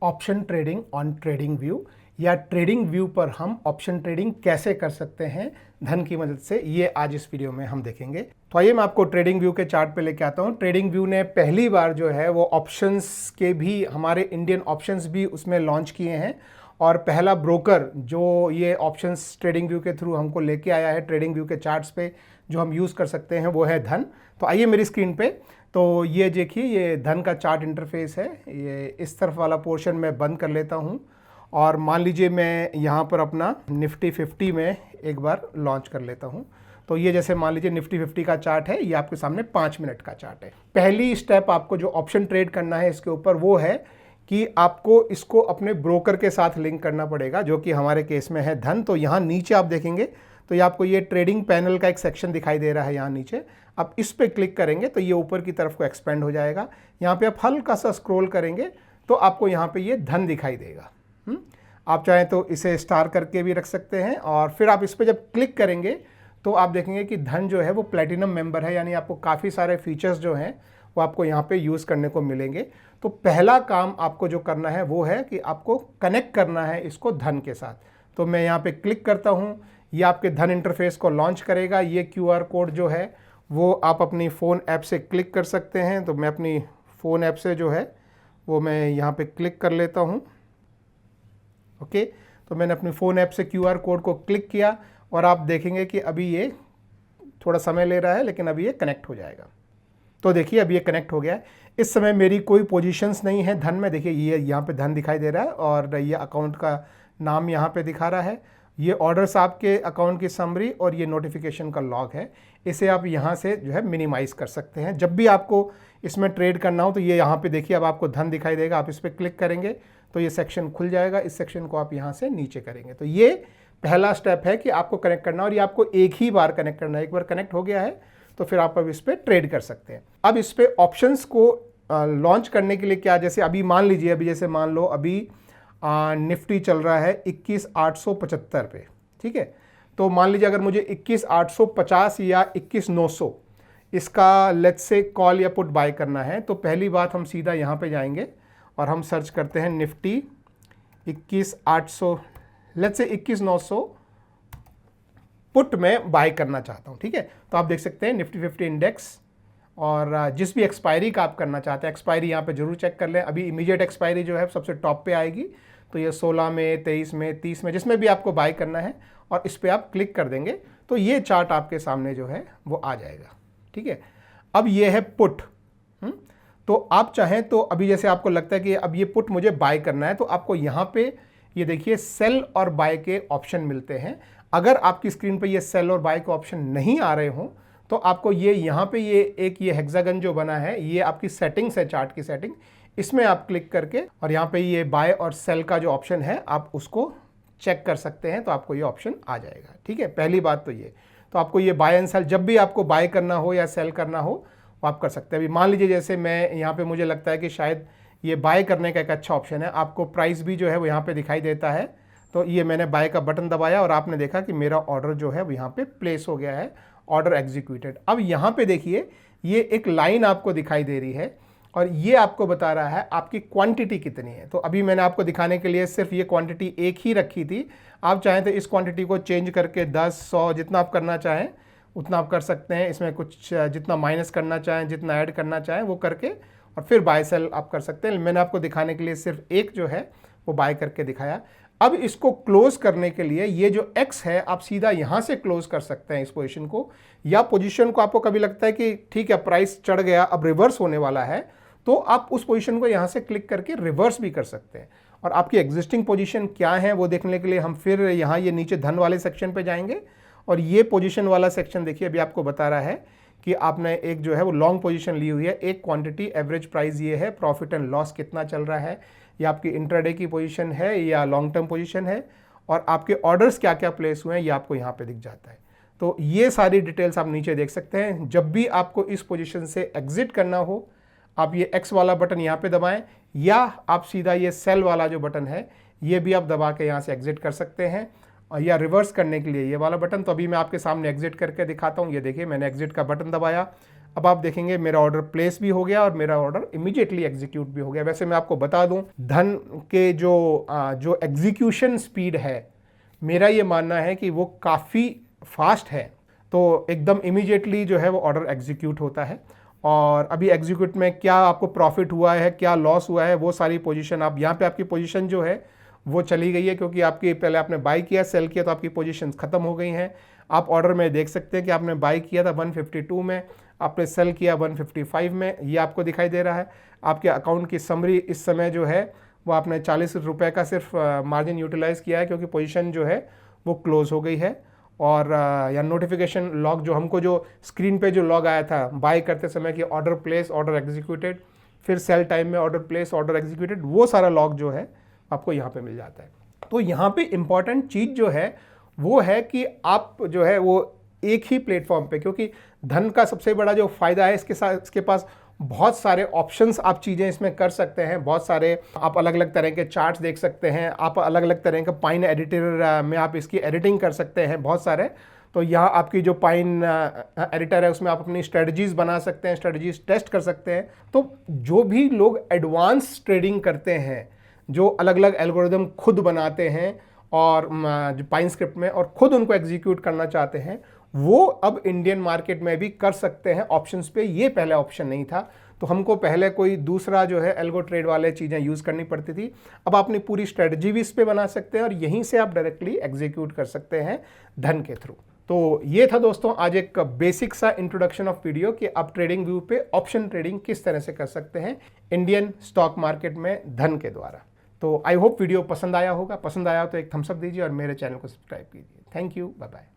Option trading on trading view या trading view पर हम ऑप्शन ट्रेडिंग कैसे कर सकते हैं धन की मदद से, ये आज इस वीडियो में हम देखेंगे। तो आइए मैं आपको ट्रेडिंग व्यू के चार्ट पे लेके आता हूँ। ट्रेडिंग व्यू ने पहली बार जो है वो ऑप्शंस के भी, हमारे इंडियन ऑप्शंस भी उसमें लॉन्च किए हैं और पहला ब्रोकर जो ये ऑप्शंस ट्रेडिंग व्यू के थ्रू हमको लेके आया है ट्रेडिंग व्यू के चार्ट्स पे जो हम यूज़ कर सकते हैं वो है धन। तो आइए मेरी स्क्रीन पे, तो ये देखिए ये धन का चार्ट इंटरफेस है। ये इस तरफ वाला पोर्शन मैं बंद कर लेता हूँ और मान लीजिए मैं यहाँ पर अपना निफ्टी 50 में एक बार लॉन्च कर लेता हूँ। तो ये जैसे मान लीजिए निफ्टी 50 का चार्ट है, ये आपके सामने 5 मिनट का चार्ट है। पहली स्टेप आपको जो ऑप्शन ट्रेड करना है इसके ऊपर वो है कि आपको इसको अपने ब्रोकर के साथ लिंक करना पड़ेगा, जो कि हमारे केस में है धन। तो यहाँ नीचे आप देखेंगे तो ये आपको ये ट्रेडिंग पैनल का एक सेक्शन दिखाई दे रहा है यहाँ नीचे। आप इस पे क्लिक करेंगे तो ये ऊपर की तरफ को एक्सपेंड हो जाएगा। यहाँ पे आप हल्का सा स्क्रॉल करेंगे तो आपको यहाँ पे ये धन दिखाई देगा। आप चाहें तो इसे स्टार करके भी रख सकते हैं और फिर आप इस पे जब क्लिक करेंगे तो आप देखेंगे कि धन जो है वो प्लेटिनम मेंबर है, यानी आपको काफ़ी सारे फीचर्स जो हैं वो आपको यहाँ पे यूज़ करने को मिलेंगे। तो पहला काम आपको जो करना है वो है कि आपको कनेक्ट करना है इसको धन के साथ। तो मैं यहाँ पे क्लिक करता हूँ, ये आपके धन इंटरफेस को लॉन्च करेगा। ये QR कोड जो है वो आप अपनी फ़ोन ऐप से क्लिक कर सकते हैं। तो मैं अपनी फ़ोन ऐप से जो है वो मैं यहाँ पे क्लिक कर लेता हूँ। ओके, तो मैंने अपनी फ़ोन ऐप से QR कोड को क्लिक किया और आप देखेंगे कि अभी ये थोड़ा समय ले रहा है, लेकिन अभी ये कनेक्ट हो जाएगा। तो देखिए अभी ये कनेक्ट हो गया है। इस समय मेरी कोई पोजीशंस नहीं है धन में। देखिए ये यहाँ पे धन दिखाई दे रहा है और ये अकाउंट का नाम यहाँ पे दिखा रहा है। ये ऑर्डर्स आपके अकाउंट की समरी और ये नोटिफिकेशन का लॉग है। इसे आप यहाँ से जो है मिनिमाइज़ कर सकते हैं। जब भी आपको इसमें ट्रेड करना हो तो ये यहाँ पे देखिए अब आपको धन दिखाई देगा। आप इस पर क्लिक करेंगे तो ये सेक्शन खुल जाएगा। इस सेक्शन को आप यहाँ से नीचे करेंगे। तो ये पहला स्टेप है कि आपको कनेक्ट करना और ये आपको एक ही बार कनेक्ट करना है। एक बार कनेक्ट हो गया है तो फिर आप अब इस पर ट्रेड कर सकते हैं। अब इस पर ऑप्शंस को लॉन्च करने के लिए क्या, जैसे अभी मान लीजिए अभी जैसे मान लो अभी निफ्टी चल रहा है 21,875 पे, ठीक है। तो मान लीजिए अगर मुझे 21,850 या 21,900 इसका लेट्स से कॉल या पुट बाय करना है, तो पहली बात हम सीधा यहाँ पे जाएंगे और हम सर्च करते हैं निफ्टी 21,800, लेट्स से 21,900 पुट में बाय करना चाहता हूँ, ठीक है। तो आप देख सकते हैं निफ्टी 50 इंडेक्स और जिस भी एक्सपायरी का आप करना चाहते हैं, एक्सपायरी यहाँ पे जरूर चेक कर लें। अभी इमीडिएट एक्सपायरी जो है सबसे टॉप पे आएगी, तो ये 16 में, 23 में, 30 में, जिसमें भी आपको बाय करना है और इस पर आप क्लिक कर देंगे तो ये चार्ट आपके सामने जो है वो आ जाएगा, ठीक है। अब ये है पुट। तो आप चाहें तो अभी जैसे आपको लगता है कि अब ये पुट मुझे बाय करना है, तो आपको यहाँ पे ये देखिए सेल और बाय के ऑप्शन मिलते हैं। अगर आपकी स्क्रीन पे ये सेल और बाय के ऑप्शन नहीं आ रहे हों तो आपको ये यहाँ पे ये एक ये हेक्सागन जो बना है, ये आपकी सेटिंग्स है, चार्ट की सेटिंग, इसमें आप क्लिक करके और यहाँ पे ये बाय और सेल का जो ऑप्शन है आप उसको चेक कर सकते हैं। तो आपको ये ऑप्शन आ जाएगा, ठीक है। पहली बात तो ये, तो आपको ये बाय एंड सेल जब भी आपको बाय करना हो या सेल करना हो वो आप कर सकते हैं। अभी मान लीजिए जैसे मैं यहाँ पे मुझे लगता है कि शायद ये बाय करने का एक अच्छा ऑप्शन है, आपको प्राइस भी जो है वो यहाँ पे दिखाई देता है। तो ये मैंने बाय का बटन दबाया और आपने देखा कि मेरा ऑर्डर जो है वो यहाँ पे प्लेस हो गया है, ऑर्डर एग्जीक्यूटेड। अब यहाँ पे देखिए ये एक लाइन आपको दिखाई दे रही है और ये आपको बता रहा है आपकी क्वांटिटी कितनी है। तो अभी मैंने आपको दिखाने के लिए सिर्फ ये क्वांटिटी एक ही रखी थी। आप चाहें तो इस क्वांटिटी को चेंज करके 10, 100 जितना आप करना चाहें उतना आप कर सकते हैं। इसमें कुछ जितना माइनस करना चाहें, जितना ऐड करना चाहें वो करके और फिर बाय सेल आप कर सकते हैं। मैंने आपको दिखाने के लिए सिर्फ एक जो है वो बाय करके दिखाया। अब इसको क्लोज करने के लिए ये जो X है आप सीधा यहाँ से क्लोज कर सकते हैं इस पोजीशन को, या पोजीशन को आपको कभी लगता है कि ठीक है प्राइस चढ़ गया अब रिवर्स होने वाला है, तो आप उस पोजीशन को यहाँ से क्लिक करके रिवर्स भी कर सकते हैं। और आपकी एग्जिस्टिंग पोजीशन क्या है वो देखने के लिए हम फिर यहाँ ये नीचे धन वाले सेक्शन पे जाएंगे और ये पोजीशन वाला सेक्शन देखिए अभी आपको बता रहा है कि आपने एक जो है वो लॉन्ग पोजीशन ली हुई है, एक क्वांटिटी, एवरेज प्राइस ये है, प्रॉफिट एंड लॉस कितना चल रहा है, या आपकी इंट्राडे की पोजीशन है या लॉन्ग टर्म पोजीशन है, और आपके ऑर्डर्स क्या क्या प्लेस हुए हैं ये आपको यहाँ पे दिख जाता है। तो ये सारी डिटेल्स आप नीचे देख सकते हैं। जब भी आपको इस पोजीशन से एग्जिट करना हो आप ये X वाला बटन यहाँ पे दबाएं, या आप सीधा ये सेल वाला जो बटन है ये भी आप दबा के यहाँ से एग्जिट कर सकते हैं, और या रिवर्स करने के लिए ये वाला बटन। तो अभी मैं आपके सामने एग्जिट करके दिखाता हूँ। ये देखिए मैंने एग्जिट का बटन दबाया, अब आप देखेंगे मेरा ऑर्डर प्लेस भी हो गया और मेरा ऑर्डर इमीडिएटली एग्जीक्यूट भी हो गया। वैसे मैं आपको बता दूं, धन के जो एग्जीक्यूशन स्पीड है, मेरा ये मानना है कि वो काफ़ी फास्ट है। तो एकदम इमीडिएटली जो है वो ऑर्डर एग्जीक्यूट होता है। और अभी एग्जीक्यूट में क्या आपको प्रॉफिट हुआ है, क्या लॉस हुआ है, वो सारी पोजीशन आप यहाँ पे, आपकी पोजीशन जो है वो चली गई है, क्योंकि आपकी पहले आपने बाई किया, सेल किया, तो आपकी पोजीशन खत्म हो गई हैं। आप ऑर्डर में देख सकते हैं कि आपने बाई किया था 152 में, आपने सेल किया 155 में, ये आपको दिखाई दे रहा है। आपके अकाउंट की समरी इस समय जो है वो आपने 40 रुपये का सिर्फ मार्जिन यूटिलाइज़ किया है, क्योंकि पोजीशन जो है वो क्लोज हो गई है। और या नोटिफिकेशन लॉग जो हमको जो स्क्रीन पे जो लॉग आया था बाय करते समय कि ऑर्डर प्लेस, ऑर्डर एग्जीक्यूटेड, फिर सेल टाइम में ऑर्डर प्लेस, ऑर्डर एग्जीक्यूटेड, वो सारा लॉग जो है आपको यहाँ पे मिल जाता है। तो यहाँ पे इम्पॉर्टेंट चीज़ जो है वो है कि आप जो है वो एक ही प्लेटफॉर्म पे, क्योंकि धन का सबसे बड़ा जो फ़ायदा है इसके पास बहुत सारे ऑप्शंस, आप चीज़ें इसमें कर सकते हैं। बहुत सारे आप अलग अलग तरह के चार्ट्स देख सकते हैं, आप अलग अलग तरह के पाइन एडिटर में आप इसकी एडिटिंग कर सकते हैं बहुत सारे। तो यहाँ आपकी जो पाइन एडिटर है उसमें आप अपनी स्ट्रेटजीज़ बना सकते हैं, स्ट्रेटजीज टेस्ट कर सकते हैं। तो जो भी लोग एडवांस ट्रेडिंग करते हैं, जो अलग अलग एल्गोरिदम खुद बनाते हैं और जो पाइन स्क्रिप्ट में, और खुद उनको एग्जीक्यूट करना चाहते हैं, वो अब इंडियन मार्केट में भी कर सकते हैं ऑप्शंस पे। ये पहले ऑप्शन नहीं था, तो हमको पहले कोई दूसरा जो है एल्गो ट्रेड वाले चीज़ें यूज़ करनी पड़ती थी। अब अपनी पूरी स्ट्रेटजी भी इस पे बना सकते हैं और यहीं से आप डायरेक्टली एग्जीक्यूट कर सकते हैं धन के थ्रू। तो ये था दोस्तों आज एक बेसिक सा इंट्रोडक्शन ऑफ वीडियो कि आप ट्रेडिंग व्यू पे ऑप्शन ट्रेडिंग किस तरह से कर सकते हैं इंडियन स्टॉक मार्केट में धन के द्वारा। तो आई होप वीडियो पसंद आया होगा। पसंद आया तो एक थम्स अप दीजिए और मेरे चैनल को सब्सक्राइब कीजिए। Thank you, bye bye.